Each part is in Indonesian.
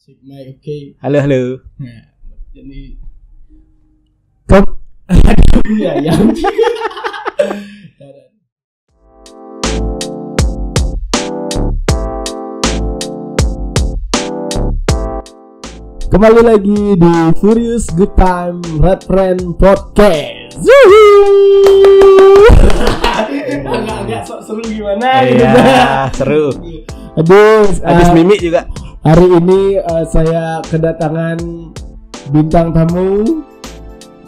Cek mic, oke. Halo. Nah, jadi ya yang kembali lagi di Furious Good Time Red Friend Podcast. Agak seru gimana gitu. Iya, seru. Aduh, Habis mimik juga. hari ini saya kedatangan bintang tamu.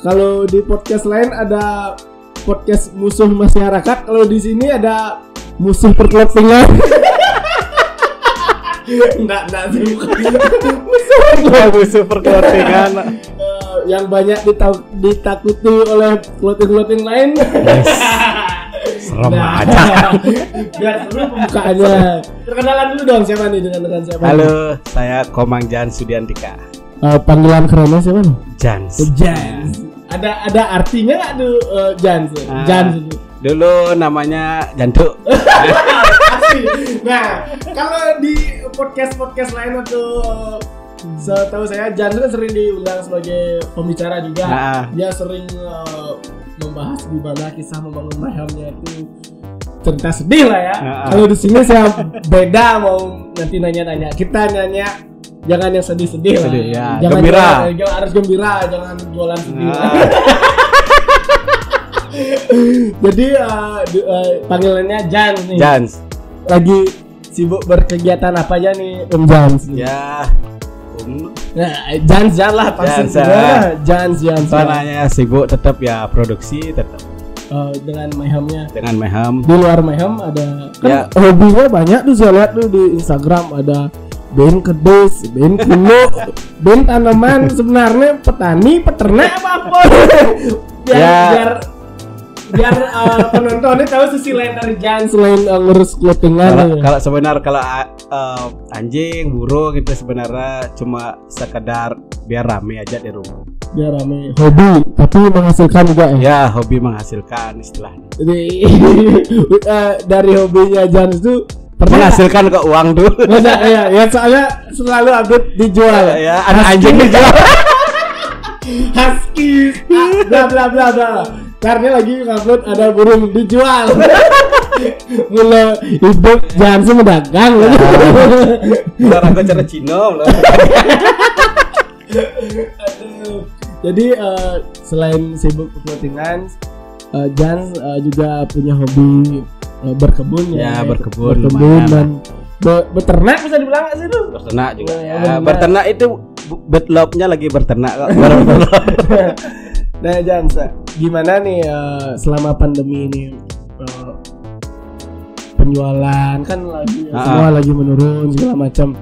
Kalau di podcast lain ada podcast musuh masyarakat, kalau di sini ada musuh perkelopingan. Enggak sih, Musuh perkelopingan. Yang banyak ditakuti oleh clothing lain. Serem aja. Biar seru pembukaannya. Perkenalan dulu dong, siapa nih dengan siapa? Halo, saya Komang Jan Sudiantika. Panggilan kerennya siapa nih? Jans. Jans. Ada artinya nggak tuh Jans? Jans itu. Dulu namanya Jantuk. Asli. Nah, kalau di podcast lain atau setahu saya Jans kan sering diundang sebagai pembicara juga. Dia sering membahas gimana kisah membangun mayhamnya itu cerita sedih lah ya. Kalau di sini saya beda, mau nanti nanya. Kita nanya jangan yang sedih-sedih lah. Ya. Jangan Gembira. Harus gembira, jangan jualan sedih. Jadi panggilannya Jans nih. Jans. Lagi sibuk berkegiatan apa aja nih Om Jans? Ya. Nah, Jans lah pasti. Jans. Soalnya sibuk tetap ya, produksi tetap. Dengan mayhamnya. Dengan mayhem. Di luar mayhem ada kan Ya. hobinya banyak tuh, saya lihat tuh di Instagram ada band kedus, band kuno, band tanaman. Sebenarnya petani, peternak apa? biar penontonnya tahu sisi lain dari Jans selain ngurus clothingan. Kalau sebenarnya kalau anjing, burung gitu sebenarnya cuma sekedar biar rame aja di rumah. Biar rame, hobi tapi menghasilkan juga ya. Ya, hobi menghasilkan istilahnya. Jadi dari hobinya Jans itu Menghasilkan kok uang tuh. Masa ya soalnya selalu update dijual. Ya, ada anjing dijual. Husky, bla bla bla bla. Karena lagi upload ada burung dijual. Mulai hidup Jans mendagang. Udah aku cara Cino. Jadi selain sibuk clothingan, Jans juga punya hobi berkebun ya. Berkebun dan beternak, bisa dibilang nggak sih tuh? Berternak juga ya. Berternak itu betlopnya lagi berternak kok. Nah Jans, gimana nih selama pandemi ini penjualan kan lagi semua lagi menurun segala macam.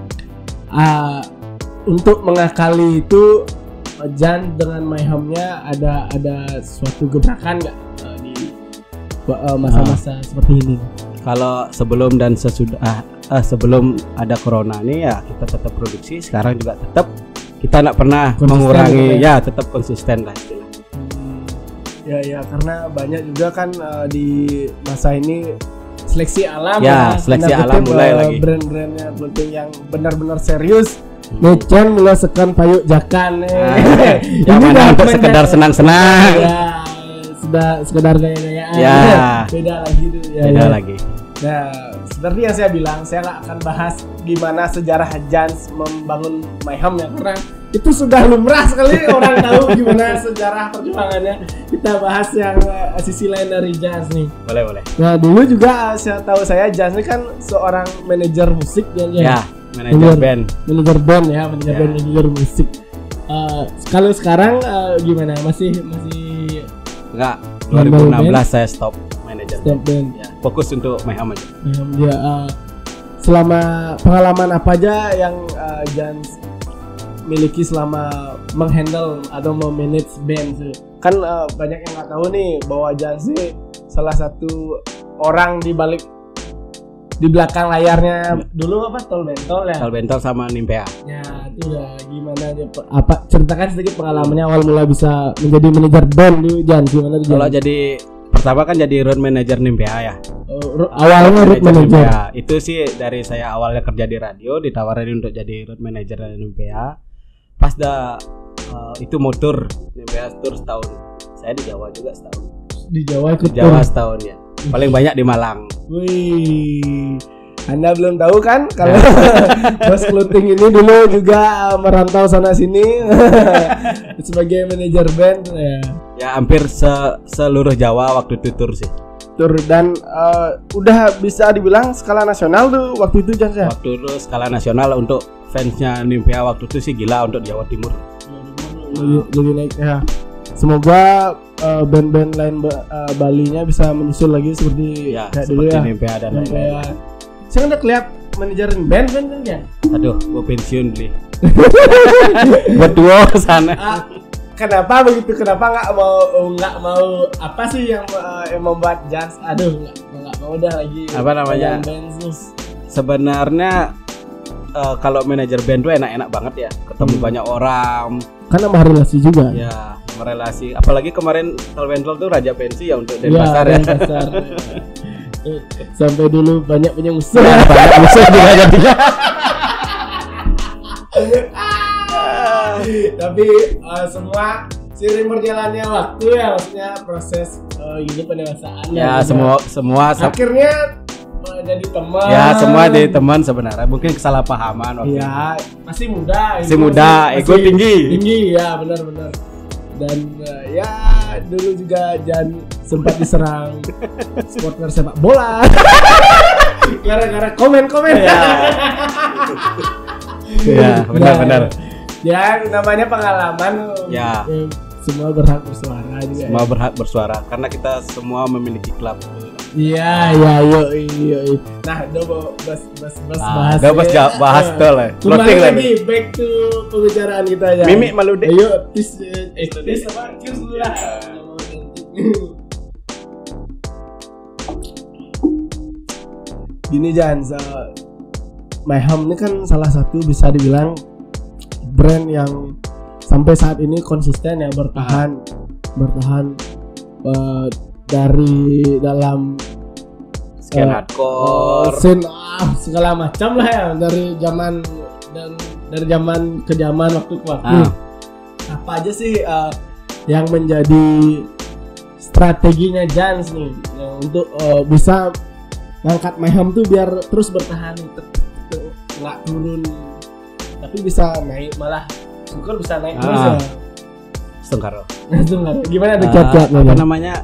Untuk mengakali itu Jans dengan mayhamnya ada suatu gebrakan nggak di masa-masa seperti ini? Kalau sebelum dan sesudah sebelum ada corona nih ya kita tetap produksi. Sekarang juga tetap kita nggak pernah mengurangi ya, tetap konsisten lah istilahnya. Ya karena banyak juga kan di masa ini seleksi alam seleksi alam mulai lagi. Brand-brandnya clothing yang benar-benar serius. Necen mulai sekan payuk jakan yang mana untuk sekedar senang-senang. Ya, sudah sekedar gaya-gayaan. Ya. Beda lagi tuh ya. Beda lagi. Nah, seperti yang saya bilang, saya nggak akan bahas gimana sejarah Jans membangun mayhem ya, karena itu sudah lumrah sekali orang tahu gimana sejarah perjuangannya. Kita bahas yang sisi lain dari Jans nih. Boleh. Nah, dulu juga saya tahu Jans ini kan seorang manajer musik ya. Manajer band manajer musik. Kalau sekarang gimana? Masih enggak, 2016 saya stop manajer band. Ya, fokus untuk mayhem aja. Selama pengalaman apa aja yang Jans miliki selama menghandle atau memanage band sih? Kan banyak yang nggak tahu nih bahwa Jans sih salah satu orang di belakang layarnya dulu Tol Bentol sama Nimpea. Ya, itu udah gimana dia ceritakan sedikit pengalamannya awal mula bisa menjadi manajer band dulu Jans, gimana? Kalau jadi pertama kan jadi road manager Nimpea ya. Awalnya road manager. Ya, itu sih dari saya awalnya kerja di radio, ditawarin untuk jadi road manager NMPA. Pas itu motor NMPA tour setahun. Saya di Jawa juga setahun. Di Jawa ikut Jawa setahun ya. Paling banyak di Malang. Wih, Anda belum tahu kan kalau Bos Clothing ini dulu juga merantau sana sini sebagai manajer band ya. Ya hampir seluruh Jawa waktu itu tur sih. Tur dan udah bisa dibilang skala nasional tuh waktu itu Jan ya. Waktu itu skala nasional untuk fansnya NMPA waktu itu sih gila untuk Jawa Timur. Jadi naik ya. Semoga band-band lain Bali-nya bisa menyusul lagi seperti ya, kayak dulu ya. NMPA dan lain-lain. Saya udah kelihatan manajerin band kan ya. Aduh, gua pensiun beli. Buat duo ke sana. Kenapa begitu? Kenapa nggak mau apa sih yang membuat Jans? Aduh, nggak mau udah lagi. Apa namanya? Sebenarnya kalau manajer band tuh enak-enak banget ya, ketemu banyak orang. Karena sama relasi juga. Ya, relasi. Apalagi kemarin Talwentel tuh raja pensi ya untuk Denpasar ya. Denpasar. Sampai dulu banyak punya musuh. Banyak musuh juga jadinya. Tapi semua seiring berjalannya waktu ya, maksudnya proses hidup pendewasaan. Ya, semua akhirnya jadi teman. Ya, semua jadi teman sebenarnya. Mungkin kesalahpahaman waktu itu. Masih muda. Masih muda, ego tinggi. Tinggi ya, benar-benar. Dan ya dulu juga Jan sempat diserang supporter sepak bola. Gara-gara komen-komen. Ya, benar-benar. Ya, namanya pengalaman. Ya. Semua berhak bersuara juga. Semua berhak bersuara karena kita semua memiliki klub. Iya, yuk. Nah, udah bahas tuh lah. Kembali lagi back to pembicaraan kita aja. Mimi malu deh. Ayo, tis apa? Cheers dulu lah. Gini Jan, Mayhem ini kan salah satu bisa dibilang brand yang sampai saat ini konsisten ya, bertahan dari dalam scene hardcore, scene segala macam lah ya, dari zaman ke zaman, waktu ke waktu. Apa aja sih yang menjadi strateginya Jans nih untuk bisa ngangkat Mayhem tuh biar terus bertahan, nggak turun tapi bisa naik, malah syukur bisa naik terus ya. Setengkaro. Gimana tuh kiat-kiatnya? Apa namanya?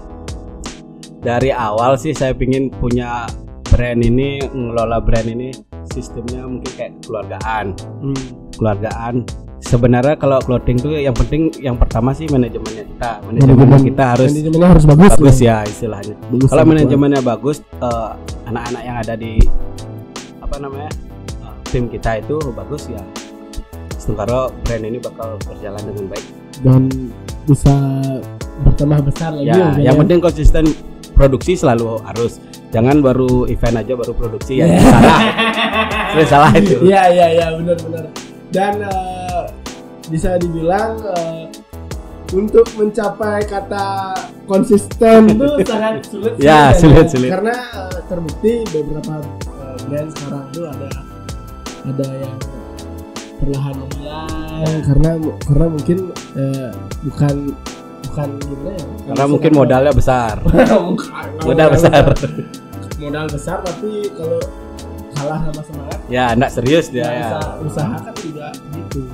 Dari awal sih saya pingin punya brand ini, ngelola brand ini sistemnya mungkin kayak keluargaan. Sebenarnya kalau clothing tuh yang penting, yang pertama sih manajemennya kita. Manajemennya harus bagus ya istilahnya. Kalau manajemennya bagus, anak-anak yang ada di tim kita itu bagus ya. Setengkaro brand ini bakal berjalan dengan baik dan bisa bertambah besar lagi. Ya, yang penting konsisten produksi selalu harus. Jangan baru event aja baru produksi ya. Salah itu. Iya benar. Dan bisa dibilang untuk mencapai kata konsisten itu sangat sulit. Ya, sulit. Karena terbukti beberapa brand sekarang itu ada yang perlahan hilang karena mungkin bukan gimana ya? Karena mungkin modalnya besar. Modal besar tapi kalau kalah sama semangat. Ya, enggak serius dia ya. Usaha kan juga gitu.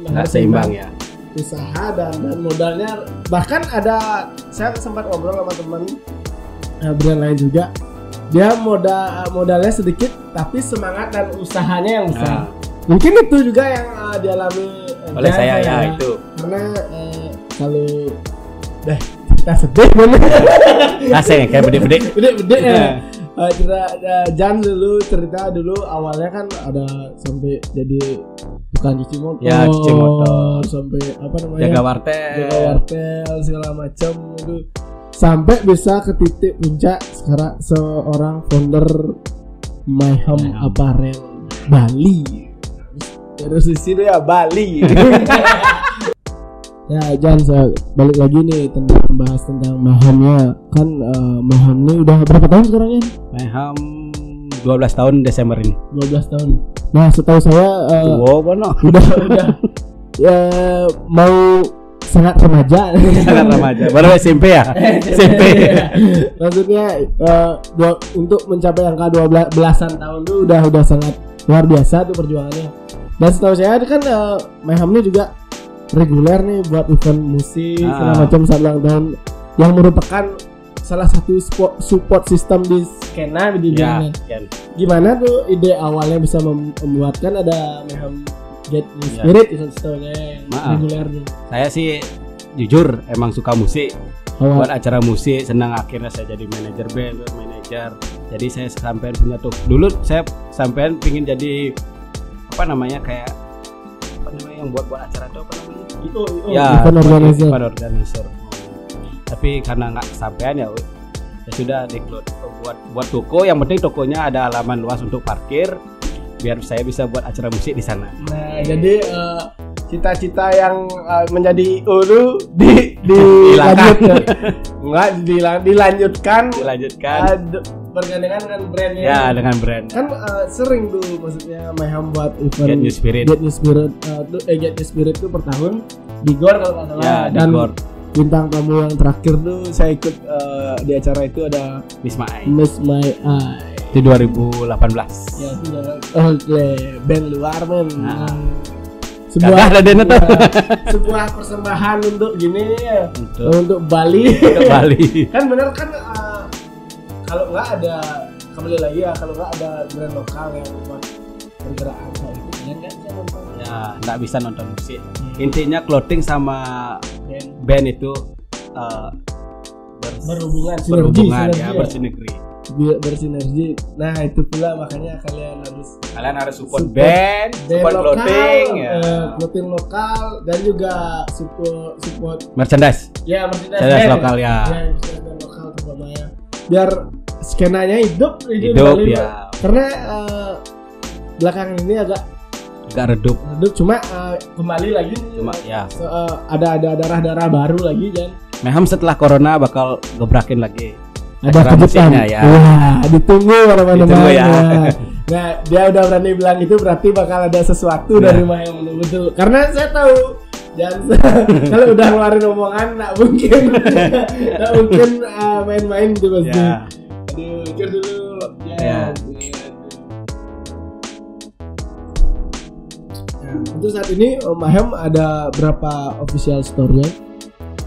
Nggak seimbang ya. Usaha dan modalnya, bahkan ada, saya sempat ngobrol sama teman brand lain juga. Dia modalnya sedikit tapi semangat dan usahanya yang besar. Mungkin itu juga yang dialami oleh saya ya itu. Karena kalau kita sedih bener. Asing kayak bede-bede ya. Jan cerita dulu awalnya kan ada sampai jadi tukang cuci motor. Ya, cuci motor. Sampai jaga wartel segala macam itu. Sampai bisa ke titik puncak sekarang seorang founder Mayhem Apparel Bali. Terus di sini ya Bali. Ya, Jan, saya balik lagi nih tentang bahas tentang Mayhem-nya. Kan Mayhem ini udah berapa tahun sekarang ya? Mayhem 12 tahun Desember ini. 12 tahun. Nah, setahu saya udah ya mau sangat remaja. Sangat remaja. Baru SMP ya? SMP. Maksudnya untuk mencapai angka 12-an tahun tuh udah sangat luar biasa tuh perjuangannya. Dan setahu saya kan Mayhem ini juga reguler nih buat event musik segala macam saat ulang tahun yang merupakan salah satu support system di skena di dunia. Gimana tuh ide awalnya bisa membuatkan ada Mayhem Get New Spirit itu setahunya yang reguler nih. Saya sih jujur emang suka musik. Buat acara musik senang, akhirnya saya jadi manajer band, jadi saya sampean punya tuh. Dulu saya sampean pingin jadi kayak yang buat acara itu apa namanya? Event organizer. Tapi karena nggak kesampaian ya sudah declude buat toko. Yang penting tokonya ada halaman luas untuk parkir biar saya bisa buat acara musik di sana. Nah, jadi cita-cita yang menjadi ulu dilanjutkan bergandengan dengan brandnya. Ya, dengan brand. Kan sering tuh maksudnya Mayhem buat event Get New Spirit. Get New Spirit tuh per tahun di GOR kalau nggak salah. Ya, dan GOR. Bintang tamu yang terakhir tuh saya ikut di acara itu ada Miss My Eye. Itu 2018. Ya, itu band luar men. Sebuah persembahan untuk gini ya. Untuk Bali. Kan bener kan kalau nggak ada kembali lagi ya, kalau nggak ada brand lokal yang buat pergerakan kayak itu kalian nggak bisa nonton. Ya, nggak bisa nonton musik. Intinya clothing sama band itu berhubungan ya, bersinergi. Nah, itu pula makanya kalian harus support band, support clothing, clothing lokal dan juga support merchandise. Ya, merchandise lokal ya. Merchandise lokal terutama ya. Biar skenanya hidup Bali, ya. Karena belakangan ini agak redup cuma kembali lagi ya. Ada darah baru lagi kan. Mayhem setelah corona bakal gebrakin lagi. Ada kejutan ya. Wah, ditunggu teman-teman ya. Nah, dia udah berani bilang itu berarti bakal ada sesuatu dari Mayhem betul. Karena saya tahu kalau udah ngeluarin omongan nggak mungkin main-main gitu pasti. Ya. Aduh, jujur dulu. Ya. Untuk saat ini Mayhem ada berapa official store-nya?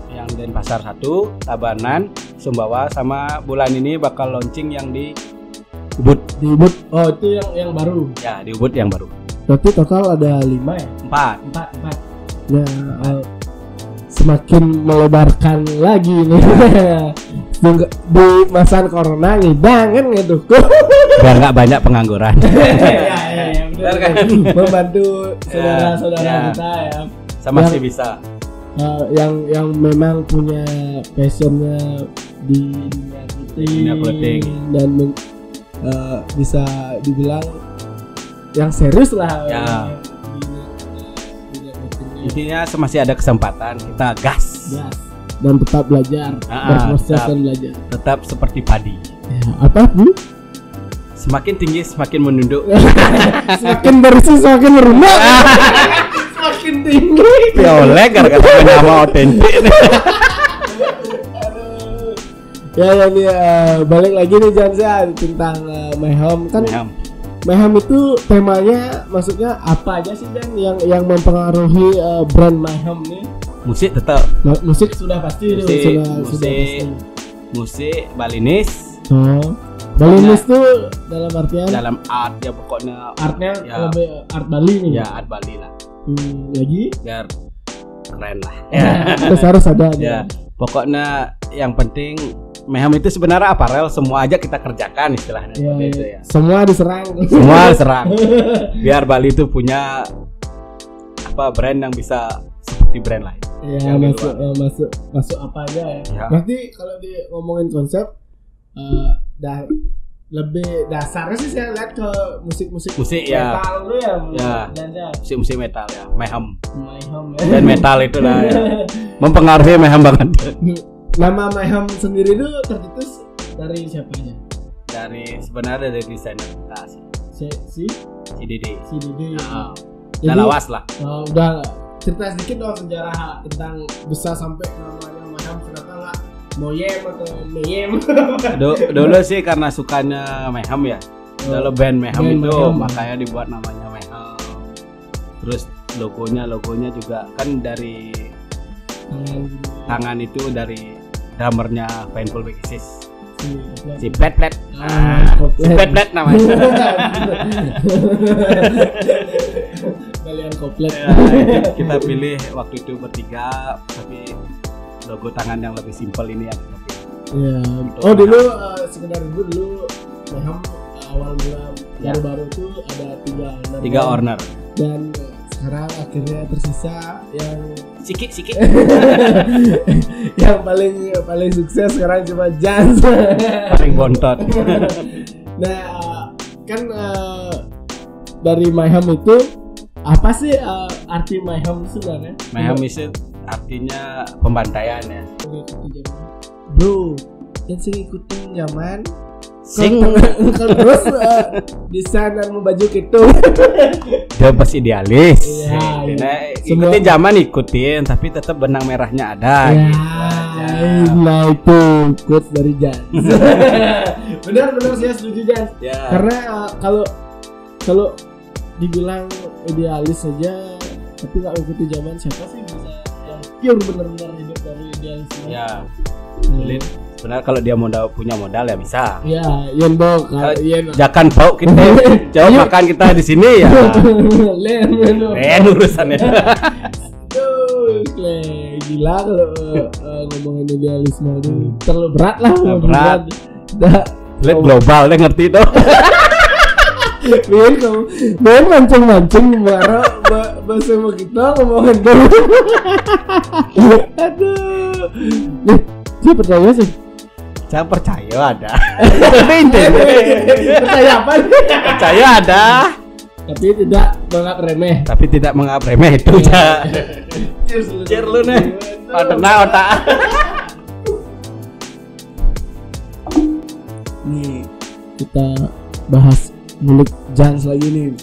Yang di Pasar 1, Tabanan, Sumbawa, sama bulan ini bakal launching yang di Ubud. Di Ubud. Oh, itu yang baru. Ya, di Ubud yang baru. Berarti total ada 5 ya? 4. Ya, semakin melebarkan lagi nih. Di masa corona ngidang kan ngedukung. Biar nggak banyak pengangguran. Ya, benar kan. Membantu saudara-saudara kita ya. Sama sih bisa. Yang memang punya passionnya di dunia clothing dan bisa dibilang yang serius lah. Ya. Intinya masih ada kesempatan, kita gas dan tetap belajar, berproses dan belajar. Tetap seperti padi. Ya, apa bu? Semakin tinggi semakin menunduk. Semakin bersih semakin merundak. Semakin tinggi. Ya oleh gara-gara nama otentik. Ya nih balik lagi nih Janza tentang Mayhem kan. Mayhem itu temanya maksudnya apa aja sih Dan yang mempengaruhi brand Mayhem nih? Musik tetap. Musik sudah pasti. Musik Balinis. Balinis tuh dalam artian? Dalam art ya pokoknya. Artnya lebih art Bali nih. Ya art Bali lah. Lagi? Biar keren lah. Harus ada. Ya pokoknya yang penting Mayhem itu sebenarnya aparel, semua aja kita kerjakan istilahnya itu ya. Semua diserang. Biar Bali itu punya brand yang bisa seperti brand lain. Ya, masuk apa aja ya. Berarti kalau ngomongin konsep lebih dasarnya sih saya lihat ke musik ya. metal tuh ya. Musik metal ya. Mayhem ya. Dan metal itulah ya. Mempengaruhi Mayhem banget. Nama Mayhem sendiri itu tercetus dari siapa aja? Sebenarnya dari desainer kita sih. Si Dede. Nah, udah lawas lah. Udah cerita sedikit dong sejarah tentang bisa sampai namanya Mayhem, kenapa nggak Moyem atau Meyem? Dulu sih karena sukanya Mayhem ya. Kalau band Mayhem itu makanya dibuat namanya Mayhem. Terus logonya juga kan dari tangan itu dari drummernya Painful Basis. Si Plet. Si Plet namanya. Kalian koplet. Ya, kita pilih waktu itu bertiga, tapi logo tangan yang lebih simpel ini yang lebih. Iya. Oh dulu sekedar dulu Mayhem awal mula baru-baru itu ada 3 owner. Dan sekarang akhirnya tersisa yang sikit. Yang paling sukses sekarang cuma Jans. Paling bontot. Nah, kan dari Mayhem itu apa sih arti Mayhem sebenarnya? Mayhem itu artinya pembantaian ya. Bro, yang sing ikutin zaman sing terus desain dan baju gitu. Dia pas idealis. Iya. Ikutin zaman ikutin, tapi tetap benang merahnya ada. Ya, gitu. nah itu quotes dari Jan. benar saya setuju Jan. Ya. Karena kalau dibilang idealis saja, tapi nggak ikuti zaman, siapa sih bisa yang pure benar-benar hidup dari idealisme? Ya. Sulit. Sebenarnya kalau dia punya modal ya bisa. Ya, yen dong. Jangan bau kita. Coba makan kita di sini ya. Len urusannya. Gila kalau ngomongin idealisme itu terlalu berat lah. Berat. Lihat global, dia ngerti tuh. Main mancing marah bahasa kita ngomongin dulu. Aduh. Saya percaya sih. Saya percaya ada. Percaya apa? Percaya ada. Tapi tidak menganggap remeh. Itu ya. Cheers lu nih. Padahal otak. Nih kita bahas mulik Jans lagi nih.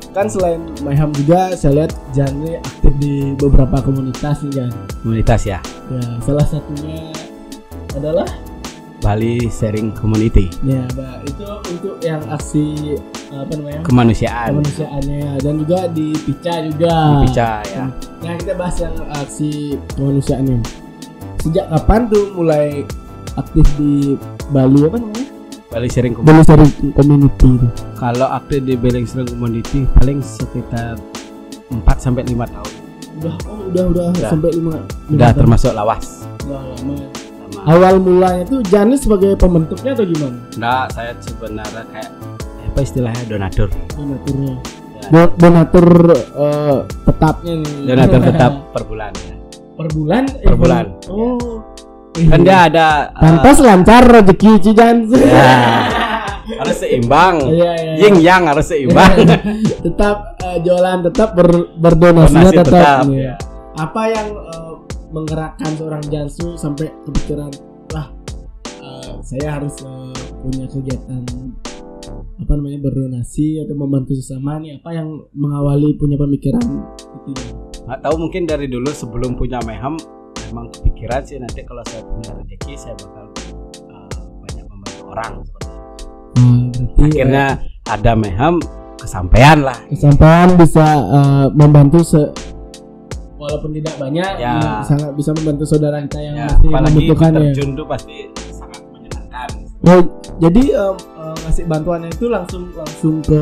Kan selain Mayhem juga saya lihat Jan ini aktif di beberapa komunitas nih Jan. Komunitas ya. Ya, salah satunya adalah Bali Sharing Community. Ya, itu untuk yang aksi apa namanya? Kemanusiaannya dan juga di Pica juga. Di Pica ya. Nah, kita bahas yang aksi kemanusiaannya. Sejak kapan tuh mulai aktif di Bali apa namanya? Bali Sharing Community. Kalau aktif di Bali Sharing Community paling sekitar 4 sampai 5 tahun. Udah sampai 5. Udah termasuk lawas. Udah lama. Awal mulanya tuh Janis sebagai pembentuknya atau gimana? Enggak, saya sebenarnya kayak apa istilahnya donatur. Donaturnya. Ya. Donatur tetapnya nih. Donatur tetap per bulan ya. Per bulan? Per bulan. Oh. Kan dia ada pantas lancar rezeki Cijan. Ya. Harus seimbang. Iya. Yin yang harus seimbang. Tetap jualan tetap berdonasinya tetap. Ya. Apa yang menggerakkan seorang Jansu sampai kepikiran saya harus punya kegiatan apa namanya berdonasi atau membantu sesama nih, apa yang mengawali punya pemikiran itu? Nggak tahu, mungkin dari dulu sebelum punya Mayhem memang kepikiran sih nanti kalau saya punya rezeki saya bakal banyak membantu orang seperti itu. Berarti akhirnya ada Mayhem, kesampaian bisa membantu walaupun tidak banyak ya, sangat bisa membantu saudara kita yang ya, masih apalagi membutuhkan ya. Terjun tuh pasti sangat menyenangkan. Oh, jadi ngasih bantuannya itu langsung ke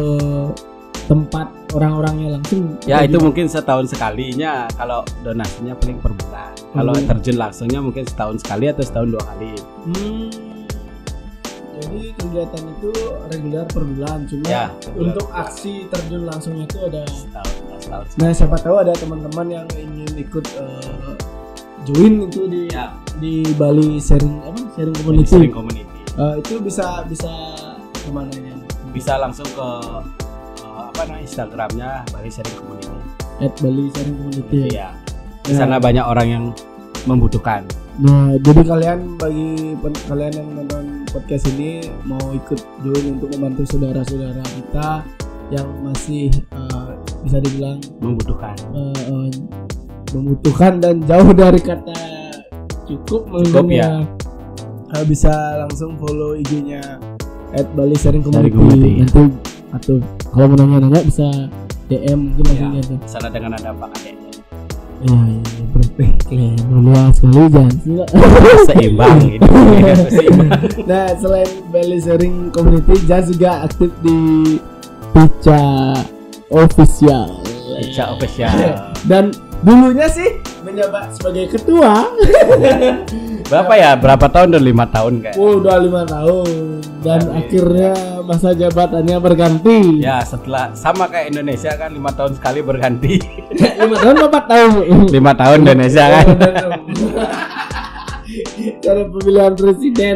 tempat orang-orangnya langsung. Ya itu mungkin setahun sekalinya, kalau donasinya paling per bulan. Kalau terjun langsungnya mungkin setahun sekali atau setahun 2 kali. Jadi kegiatan itu reguler per bulan, cuma ya, untuk aksi terjun langsungnya itu ada setahun. Nah, siapa tahu ada teman-teman yang ingin ikut join itu di Bali Sharing Community. Itu bisa kemana ya? Bisa langsung ke Instagramnya Bali Sharing Community. @Bali Sharing Community. Ya. Di sana banyak orang yang membutuhkan. Nah, jadi bagi kalian yang nonton podcast ini mau ikut join untuk membantu saudara-saudara kita yang masih bisa dibilang membutuhkan dan jauh dari kata cukup ya. Bisa langsung follow IG-nya @Bali Sharing Community. Nanti atau kalau mau nanya-nanya bisa DM mungkin nantinya. Sana dengan ada Pak Ade. Iya, perfect. Luas sekali Jan. Seimbang gitu. Nah, selain Bali Sharing Community, Jan juga aktif di Pica Official. Dan dulunya sih menjabat sebagai ketua. Berapa tahun? Udah 5 tahun kayak. Udah 5 tahun. Dan akhirnya masa jabatannya berganti. Ya, setelah sama kayak Indonesia kan 5 tahun sekali berganti. 5 tahun 4 tahun. 5 tahun Indonesia kan. Cara pemilihan presiden.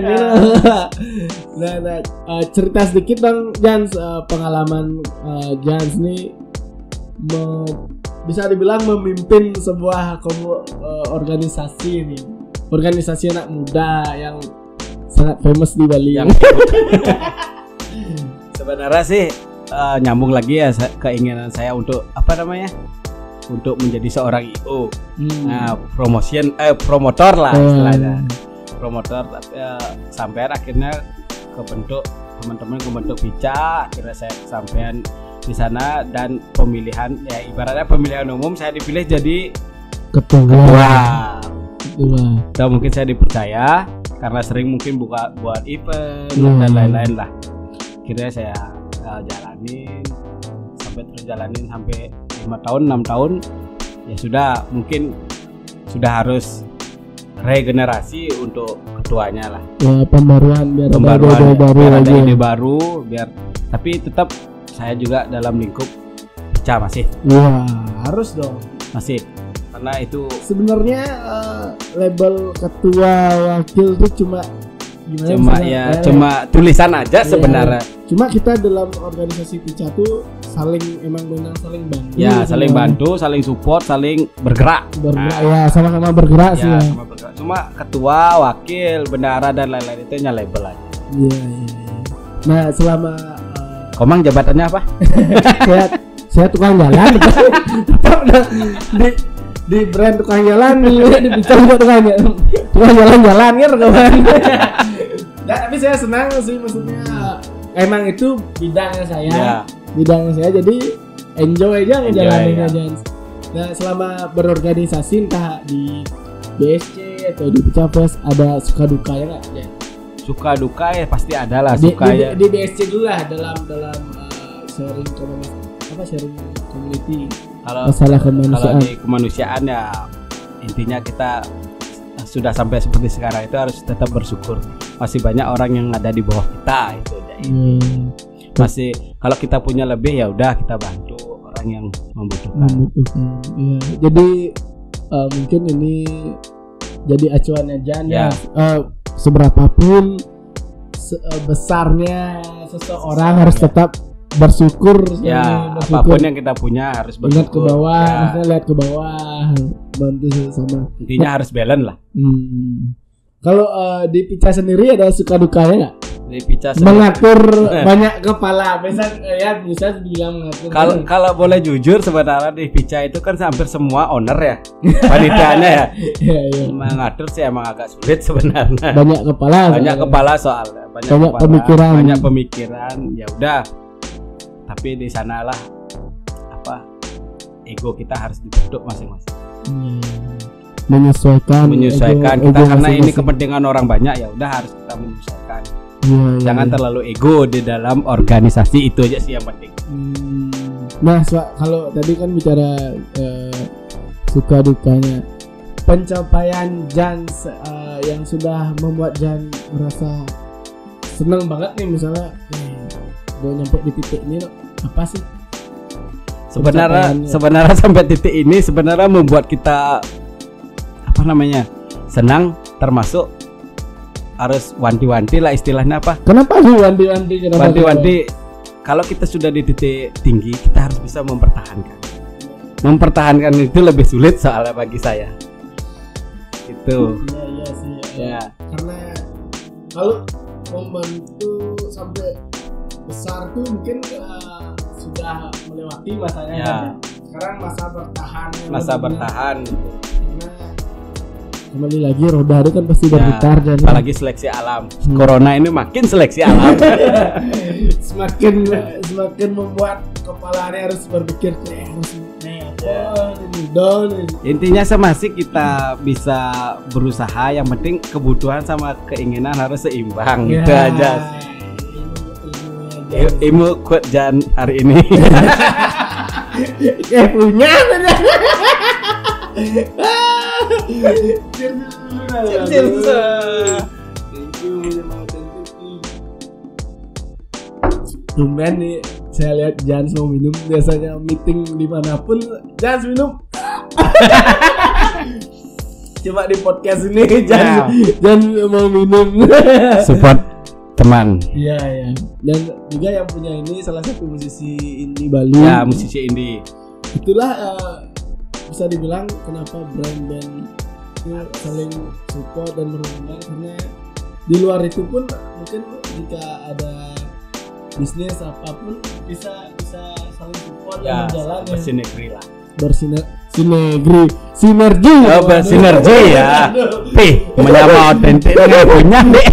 Nah, cerita sedikit dong Jans, pengalaman Jans nih bisa dibilang memimpin sebuah organisasi nih. Organisasi anak muda yang sangat famous di Bali. Sebenarnya sih nyambung lagi ya keinginan saya untuk untuk menjadi seorang IO. Nah, promotor lah istilahnya. Promotor sampai akhirnya teman-teman kebentuk Pica, akhirnya saya sampean di sana dan pemilihan ya ibaratnya pemilihan umum saya dipilih jadi ketua. Dan mungkin saya dipercaya karena sering mungkin buat event dan lain-lain lah. Akhirnya saya jalanin sampai 5 tahun 6 tahun ya sudah, mungkin sudah harus regenerasi untuk ketuanya lah. Ya, pembaruan biar ada ide baru tapi tetap saya juga dalam lingkup Pica masih. Wah, harus dong. Masih. Karena itu sebenarnya label ketua wakil itu cuma tulisan aja sebenarnya. Cuma kita dalam organisasi Pica tuh saling bantu. Ya, saling bantu, saling support, saling bergerak. Ya, sama-sama bergerak sih. Sama bergerak. Cuma ketua, wakil, bendahara dan lain-lain itu hanya label aja. Iya. Nah, selama Komang jabatannya apa? saya tukang jalan. di brand tukang jalan di Pica juga tukang jalan kan kawan. Nah, tapi saya senang sih, maksudnya emang itu bidangnya saya. Jadi enjoy aja ngejalaninnya aja. Nah, selama berorganisasi entah di BSC atau di Pica Fest ada suka dukanya nggak ya? Suka duka ya pasti ada lah sukanya. Di BSC dulu lah dalam sharing community. Masalah kemanusiaan. Kalau di kemanusiaan ya intinya kita sudah sampai seperti sekarang itu harus tetap bersyukur. Masih banyak orang yang ada di bawah kita itu aja. Masih kalau kita punya lebih ya udah kita bantu orang yang membutuhkan. Ya. Jadi mungkin ini jadi acuannya Jan ya. Seberapapun besarnya seseorang harus tetap bersyukur. Apapun yang kita punya harus bersyukur. Lihat ke bawah, lihat ke bawah, bantu sama. Intinya harus balance lah. Kalau di Pica sendiri ada suka dukanya nggak? Di Pica mengatur banyak kepala, bisa dibilang mengatur. Kalau boleh jujur sebenarnya di Pica itu kan hampir semua owner ya, panitianya ya. Mengatur sih emang agak sulit sebenarnya. Banyak kepala soalnya. Banyak pemikiran. Ya udah. Tapi di sanalah ego kita harus dibentuk masing-masing. Menyesuaikan kita karena ini kepentingan orang banyak, ya udah harus kita menyesuaikan. Jangan terlalu ego di dalam organisasi, itu aja sih yang penting. Nah, kalau tadi kan bicara suka dukanya, pencapaian Jan yang sudah membuat Jan merasa senang banget nih, misalnya gue nyampe di titik ini, apa sih? Sebenarnya sampai titik ini sebenarnya membuat kita senang, termasuk harus wanti-wanti lah istilahnya apa? Kenapa sih wanti-wanti? Wanti-wanti kalau kita sudah di titik tinggi kita harus bisa mempertahankan. Mempertahankan itu lebih sulit soalnya bagi saya. Itu. Iya sih. Ya. Karena kalau membantu sampai besar tuh mungkin sudah melewati masanya. Ya. Sekarang masa bertahan. Masa bertahan. Karena kembali lagi roda itu kan pasti berputar dan apalagi seleksi alam. Corona ini makin seleksi alam. semakin membuat kepala ini harus berpikir harus intinya semasih kita bisa berusaha, yang penting kebutuhan sama keinginan harus seimbang. Gitu aja. Ilmu quote Jan hari ini. Punya Tumben nih saya lihat Jans mau minum, biasanya meeting dimanapun Jans minum. Coba di podcast ini Jans mau minum. Support teman. Iya. Dan juga yang punya ini salah satu musisi indie Bali. Ya, musisi indie. Itulah bisa dibilang kenapa brand-brand itu saling support dan berhubungan, karena di luar itu pun mungkin jika ada bisnis apapun bisa saling support dan berjalan bersinergi lah. Sinergi. Oh, bersinergi ya. Menyama otentik punya deh.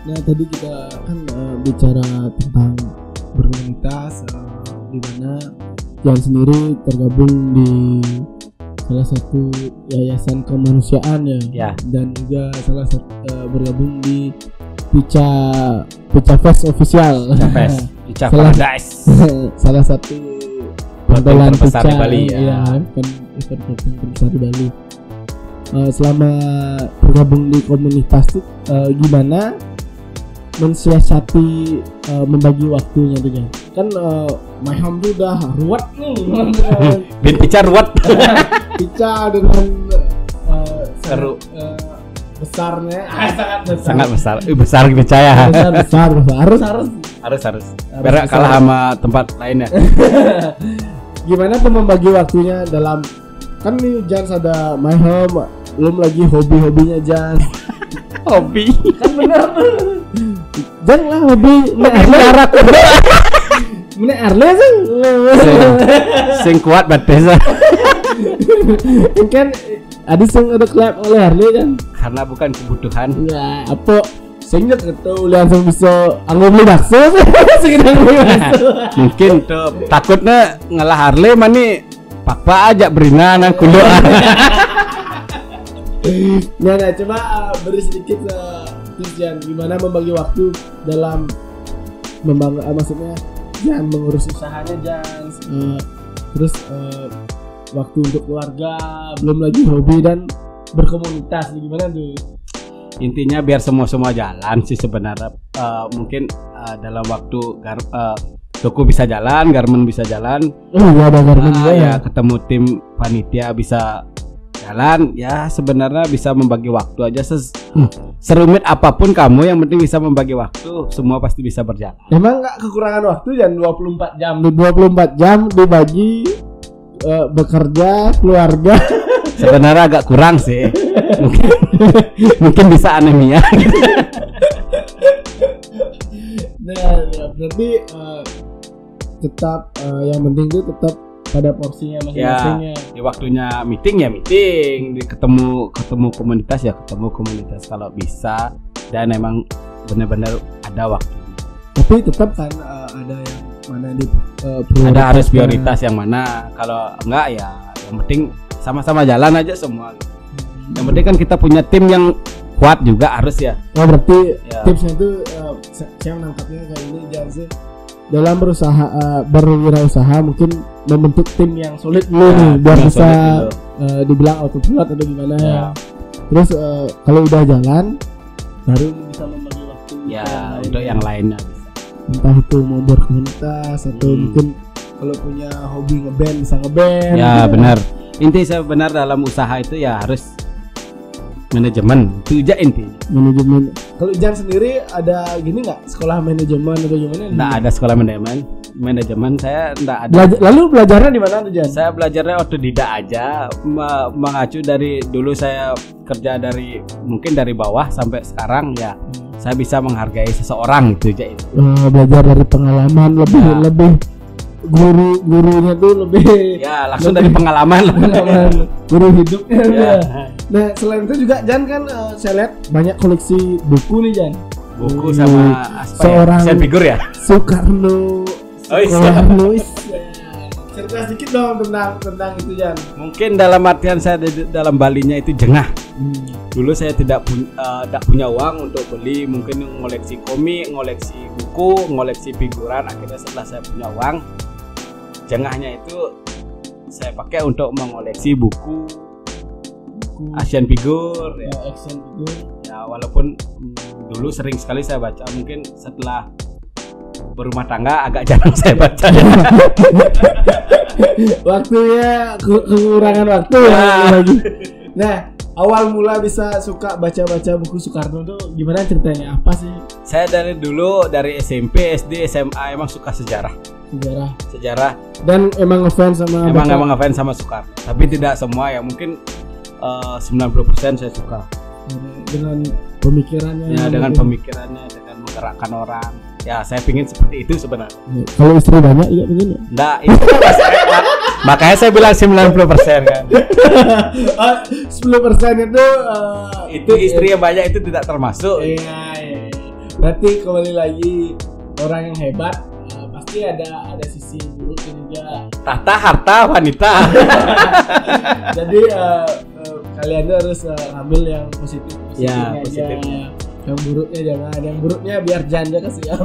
Nah, tadi kita kan bicara tentang berkomunitas, di mana Jan sendiri tergabung di salah satu yayasan kemanusiaan ya. Dan juga salah satu bergabung di Pica Fest official. Pica Paradise. Salah satu pentolan terbesar Pica di Bali ya. Event terbesar di Bali. Selama bergabung di komunitas itu gimana mensiasati membagi waktunya dengan kan my home tuh udah ruwet nih. Bin Pica ruwet. Pica dengan seru. Besarnya sangat besar. Besar percaya. Besar. Harus. Berak kalah sama tempat lainnya. Gimana tuh membagi waktunya dalam kan nih Jans ada my home, belum lagi hobinya Jans. Hobi. Kan bener tuh. Jans lah hobi arak. Mene Arle sing kuat bates. Kan ada sing ada klub oleh Harley kan, karena bukan kebutuhan. Ya apa sing nyet gitu langsung bisa anggo beli bakso. Mungkin tuh takutnya ngalah Harley mani pakpa aja berinan kulo. Nah, coba beri sedikit tips Jan gimana membagi waktu dalam maksudnya jangan mengurus usahanya Jan, terus waktu untuk keluarga, belum lagi hobi dan berkomunitas, gimana tuh? Intinya biar semua jalan sih sebenarnya. Mungkin dalam waktu toko bisa jalan, Garmen bisa jalan. Iya ada Garmen ya. Ketemu tim panitia bisa jalan. Ya sebenarnya bisa membagi waktu aja. Serumit apapun kamu, yang penting bisa membagi waktu, semua pasti bisa berjalan. Emang nggak kekurangan waktu Jan? 24 jam. 24 jam dibagi. Bekerja, keluarga. Sebenarnya agak kurang sih. Mungkin bisa anemia. Nah, berarti tetap yang penting itu tetap pada porsinya masing-masing ya. Di waktunya meeting, di ketemu komunitas kalau bisa, dan emang benar-benar ada waktu. Tapi tetap kan ada yang mana di ada harus prioritas yang mana. Kalau enggak ya yang penting sama-sama jalan aja semua. Yang penting kan kita punya tim yang kuat juga harus ya. Oh berarti tipsnya itu saya menangkapnya kayak ini Janse dalam berusaha berwirausaha mungkin membentuk tim yang solid dulu nih biar bisa dibilang autopilot atau gimana ya. Terus kalau udah jalan baru bisa membagi waktu untuk yang lainnya bisa. Entah itu mau berkomunitas atau mungkin kalau punya hobi ngeband bisa ngeband. Ya benar. Inti sebenarnya dalam usaha itu ya harus Manajemen itu aja inti. Manajemen. Kalau Jan sendiri ada gini nggak sekolah manajemen atau gimana? Nggak ada sekolah manajemen saya nggak ada. Lalu belajarnya di mana tuh Jan? Saya belajarnya otodidak aja, mengacu dari dulu saya kerja mungkin dari bawah sampai sekarang ya. Saya bisa menghargai seseorang itu aja. Belajar dari pengalaman lebih gurunya tuh lebih ya langsung dari pengalaman guru hidupnya ya. Nah selain itu juga Jan kan saya lihat banyak koleksi buku nih Jan, buku sama seorang ya? Figur ya Soekarno. Cerita sedikit dong tentang itu Jan. Mungkin dalam artian saya dalam Balinya itu jengah. Dulu saya tidak punya uang untuk beli, mungkin ngoleksi komik, ngoleksi buku, ngoleksi figuran. Akhirnya setelah saya punya uang, jengahnya itu saya pakai untuk mengoleksi buku action figure ya. Action figure ya, walaupun dulu sering sekali saya baca, mungkin setelah berumah tangga agak jarang saya baca ya. Waktunya kekurangan waktu ya. Nah awal mula bisa suka baca-baca buku Soekarno tuh gimana ceritanya, apa sih? Saya dari dulu, dari SMP, SD, SMA emang suka sejarah. Dan emang ngefans sama Soekarno. Tapi tidak semua ya, mungkin 90% saya suka. Dengan pemikirannya. Ya, dengan pemikirannya, dengan menggerakkan orang. Ya, saya pingin seperti itu sebenarnya. Ya, kalau istri banyak iya begini ya? Enggak, itu makanya saya bilang 90% kan. 10% itu istri yang banyak itu tidak termasuk. Iya. Berarti kembali lagi orang yang hebat pasti ada sisi buruknya juga. Tahta harta wanita. Jadi kalian harus ambil yang positif. Ya, positifnya. Yang buruknya jangan, yang buruknya biar janda kasih.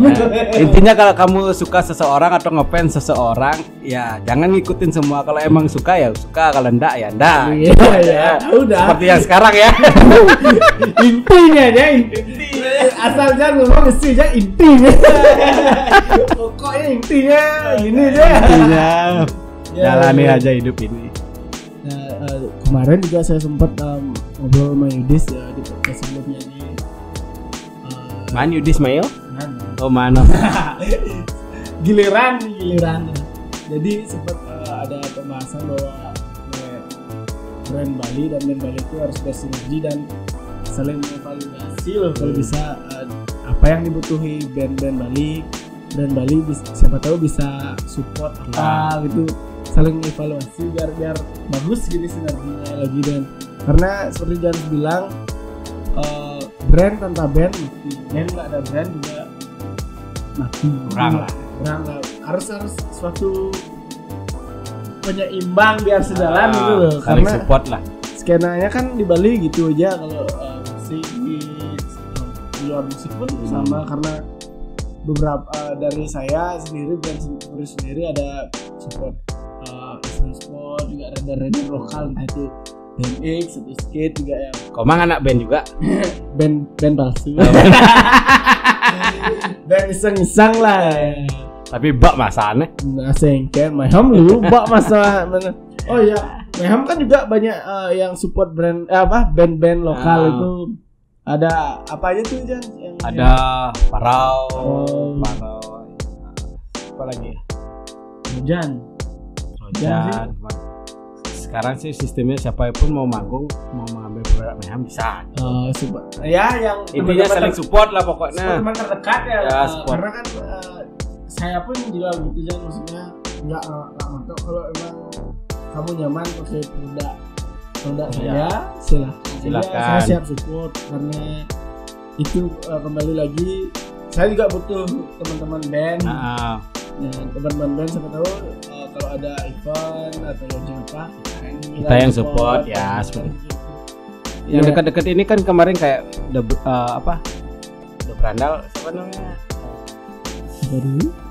Intinya kalau kamu suka seseorang atau ngefans seseorang, ya jangan ngikutin semua. Kalau emang suka ya suka, kalau enggak ya enggak. Iya, udah. Seperti yang sekarang ya. Intinya aja asal jangan ngomong mesti aja intinya. Pokoknya intinya gini deh. Intinya jalani aja hidup ini. Nah, kemarin juga saya sempat ngobrol sama Yudis ya di podcast sebelumnya nih. Man Yudis Mayo? Oh mana? Giliran. Jadi sempat ada pembahasan bahwa brand Bali dan brand Bali itu harus bersinergi dan saling mengevaluasi loh kalau bisa apa yang dibutuhi brand Bali siapa tahu bisa support apa gitu, saling evaluasi biar bagus gitu sinerginya lagi. Dan karena seperti Jan bilang brand tanpa band mati, band nggak ada brand juga mati, kurang lah. Harus suatu penyeimbang biar sejalan gitu loh. Saling Karena support lah. skenanya kan di Bali gitu aja, kalau musik di luar musik pun sama. Karena beberapa dari saya sendiri, brand sendiri ada support Eastern Sport, juga ada radio lokal, entah itu BMX atau skate juga ya. Komang anak band juga. band palsu. Band iseng-iseng lah. Tapi bak masane. Sengket, Mayhem lu bak masalah mana? Oh iya, Mayhem kan juga banyak yang support brand band-band lokal itu. Ada apa aja tuh Jan? Ada Parau. Apa lagi? Jan. Sekarang sih sistemnya siapapun mau manggung, mau mengambil produk Mayhem bisa. Ya yang intinya saling support lah pokoknya. Teman terdekat ya. Karena kan saya pun juga gitu Jan, maksudnya nggak mentok kalau emang kamu nyaman pakai produk saya silakan. Saya siap support karena itu kembali lagi saya juga butuh teman-teman band. Teman-teman band siapa tahu kalau ada event atau launching apa kita yang support ya seperti itu. Yang dekat-dekat ini kan kemarin kayak udah berandal siapa namanya?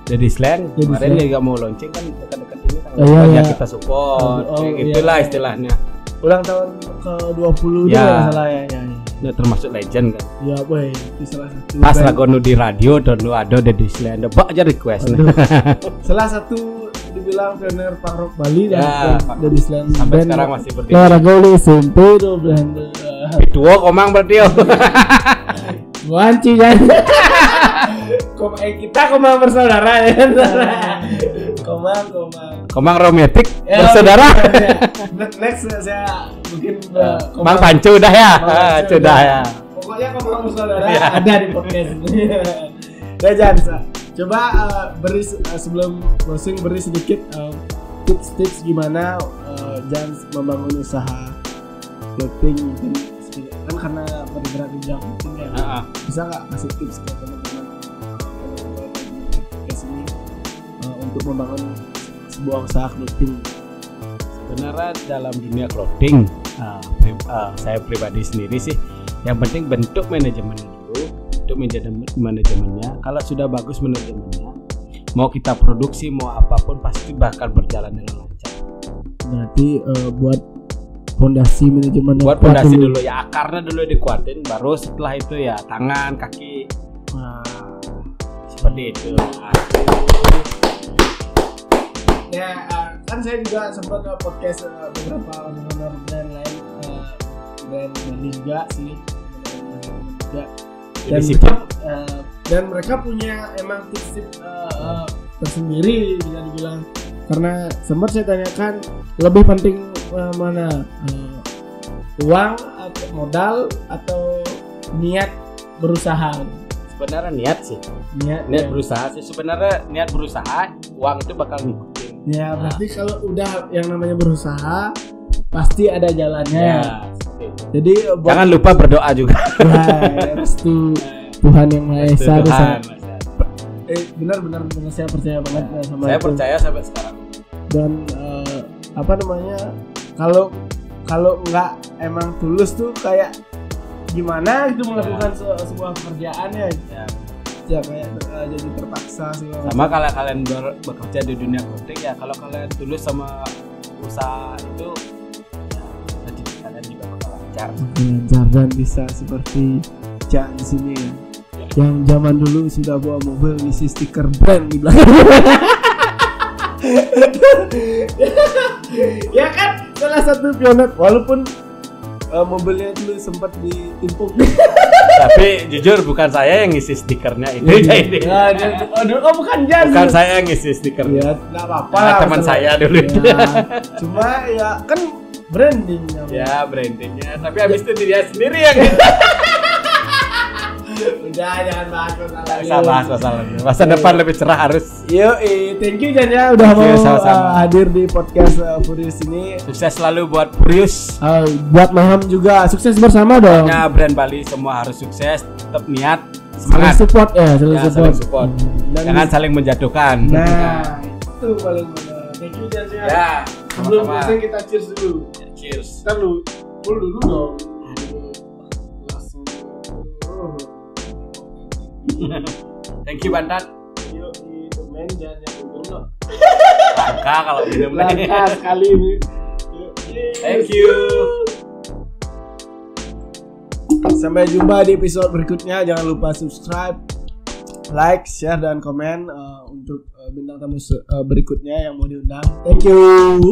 Jadi Slang kemarin juga mau launching kan dekat-dekat ini kan kita support. Itulah istilahnya. Ulang tahun ke-20 ya salah ya. Udah termasuk legend kan. Ya boy, itu salah satu. Pas lagu di radio dan lu ada di Slang. Bak aja request. Salah satu dibilang pioner punk rock Bali dan di Slang. Sampai sekarang masih berdiri. Olahraga oleh SMP tuh band. Pituo komang berarti yo. Wanci kan. Kita komang bersaudara ya. Komang romantik bersaudara. Next saya mungkin Mang Pancu udah ya. Sudah ya. Pokoknya komang bersaudara ada di podcast ini. Ya Jan, coba sebelum closing beri sedikit tips gimana Jan membangun usaha clothing mungkin kan karena bergerak di bidang clothing ya. Bisa nggak kasih tips ke teman-teman podcast ini untuk membangun sebuah usaha clothing? Sebenarnya dalam dunia clothing saya pribadi sendiri sih yang penting bentuk manajemennya dulu. Untuk manajemennya, kalau sudah bagus manajemennya, mau kita produksi mau apapun pasti bakal berjalan dengan lancar. Berarti buat fondasi manajemen. Buat fondasi dulu ya, akarnya dulu dikuatin, baru setelah itu ya tangan, kaki. Seperti itu. Ya kan saya juga sempat podcast beberapa owner brand lain, brand Bali juga sih, dan mereka punya emang tips tersendiri bisa dibilang, karena sempat saya tanyakan lebih penting mana uang atau modal atau niat berusaha. Sebenarnya niat sih, niat berusaha sih. Sebenarnya niat berusaha, uang itu bakal ngikutin. Ya berarti kalau udah yang namanya berusaha pasti ada jalannya. Jadi jangan lupa berdoa juga. Restu Tuhan yang Maha Esa. Benar saya percaya banget sama saya itu. Percaya sampai sekarang. Dan kalau nggak emang tulus tuh kayak gimana gitu melakukan sebuah pekerjaan ya kayak jadi terpaksa sih. Sama kalau kalian bekerja di dunia clothing ya, kalau kalian tulus sama usaha itu kalian juga bakal lancar dan bisa seperti Cak di sini ya. Yang zaman dulu sudah bawa mobil isi stiker brand di belakang. Ya kan salah satu pionir walaupun mobilnya dulu sempat ditimpuk. Tapi jujur bukan saya yang ngisi stikernya itu. Bukan Jan. Bukan saya yang ngisi stikernya. Ya, enggak apa-apa lah. Teman saya dulu. Ya, cuma ya kan brandingnya. Ya, brandingnya. Tapi habis itu dia sendiri yang udah jangan bahas masalah. Bisa bahas masalahnya. Masa depan lebih cerah harus. Thank you Jan ya udah mau hadir di podcast Furious ini. Sukses selalu buat Furious. Buat Maham juga sukses bersama dong. Pokoknya brand Bali semua harus sukses, tetap niat, semangat. Saling support. Jangan saling menjatuhkan. Nah, itu paling benar. Thank you Jan ya. Sebelum closing kita cheers dulu. Cheers. Ntar lu full dulu dong. Thank you Bantat. Yuk itu main jangan yang dulu. Langka kalau minum langka sekali ini. Thank you. Sampai jumpa di episode berikutnya. Jangan lupa subscribe, like, share dan komen untuk bintang tamu berikutnya yang mau diundang. Thank you.